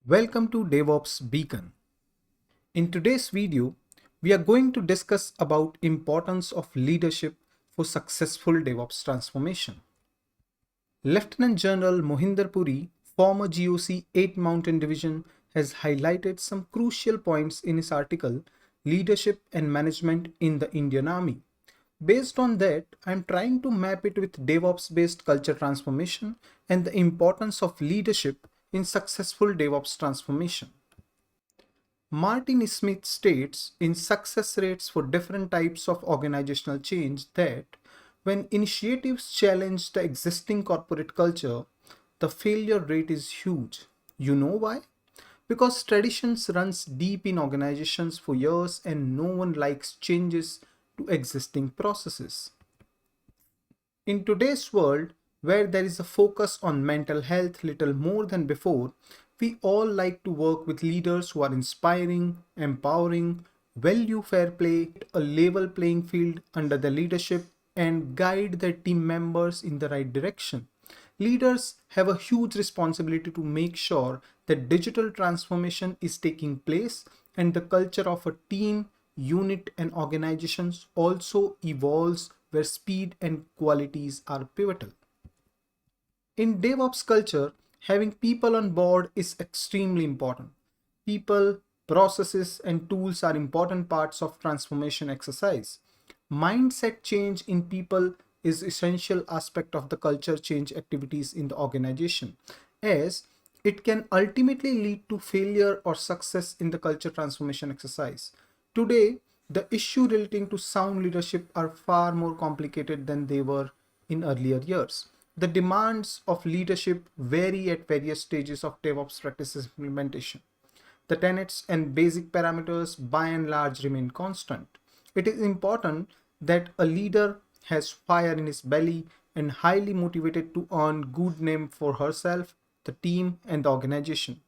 Welcome to DevOps Beacon. In today's video, we are going to discuss about importance of leadership for successful DevOps transformation. Lieutenant General Mohinder Puri, former GOC 8 Mountain Division, has highlighted some crucial points in his article, Leadership and Management in the Indian Army. Based on that, I am trying to map it with DevOps-based culture transformation and the importance of leadership in successful DevOps transformation. Martin Smith states in Success Rates for Different Types of Organizational Change that when initiatives challenge the existing corporate culture, the failure rate is huge. You know why? Because traditions runs deep in organizations for years and no one likes changes to existing processes. In today's world, where there is a focus on mental health little more than before, we all like to work with leaders who are inspiring, empowering, value fair play, a level playing field under their leadership, and guide their team members in the right direction. Leaders have a huge responsibility to make sure that digital transformation is taking place and the culture of a team, unit, and organizations also evolves where speed and qualities are pivotal. In DevOps culture, having people on board is extremely important. People, processes, and tools are important parts of transformation exercise. Mindset change in people is essential aspect of the culture change activities in the organization, as it can ultimately lead to failure or success in the culture transformation exercise. Today, the issue relating to sound leadership are far more complicated than they were in earlier years. The demands of leadership vary at various stages of DevOps practices implementation. The tenets and basic parameters by and large remain constant. It is important that a leader has fire in his belly and highly motivated to earn good name for herself, the team, and the organization.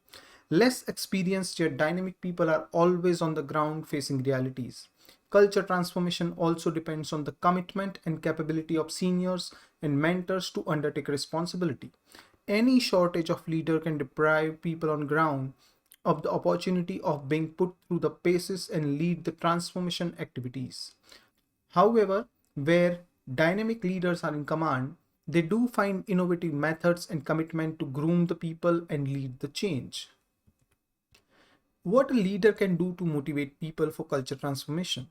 Less experienced yet dynamic people are always on the ground facing realities. Culture transformation also depends on the commitment and capability of seniors and mentors to undertake responsibility. Any shortage of leader can deprive people on ground of the opportunity of being put through the paces and lead the transformation activities. However, where dynamic leaders are in command, they do find innovative methods and commitment to groom the people and lead the change. What a leader can do to motivate people for culture transformation.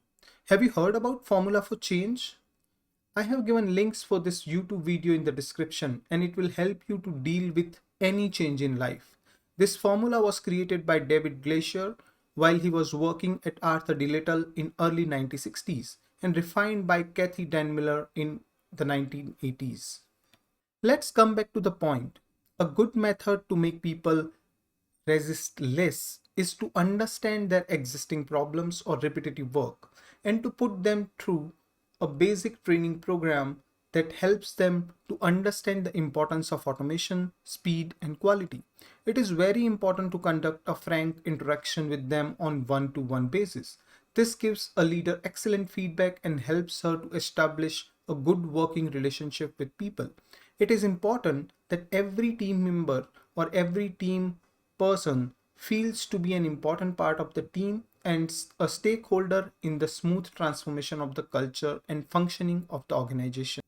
Have you heard about Formula for Change? I have given links for this YouTube video in the description and it will help you to deal with any change in life. This formula was created by David Glacier while he was working at Arthur D. Little in early 1960s and refined by Kathy Danmiller in the 1980s. Let's come back to the point. A good method to make people resist less is to understand their existing problems or repetitive work and to put them through a basic training program that helps them to understand the importance of automation, speed, and quality. It is very important to conduct a frank interaction with them on one-to-one basis. This gives a leader excellent feedback and helps her to establish a good working relationship with people. It is important that every team member or every team person feels to be an important part of the team and a stakeholder in the smooth transformation of the culture and functioning of the organization.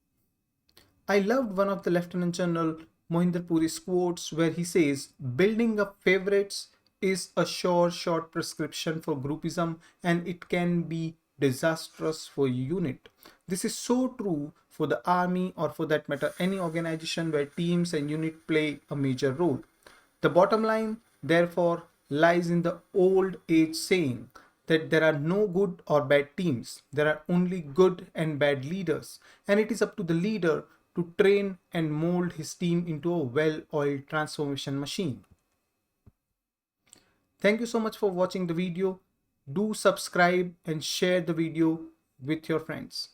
I loved one of the Lieutenant General Mohinder Puri's quotes where he says, building up favorites is a sure short prescription for groupism and it can be disastrous for a unit. This is so true for the army or for that matter any organization where teams and unit play a major role. The bottom line, therefore, lies in the old age saying that there are no good or bad teams. There are only good and bad leaders. And it is up to the leader to train and mold his team into a well-oiled transformation machine. Thank you so much for watching the video. Do subscribe and share the video with your friends.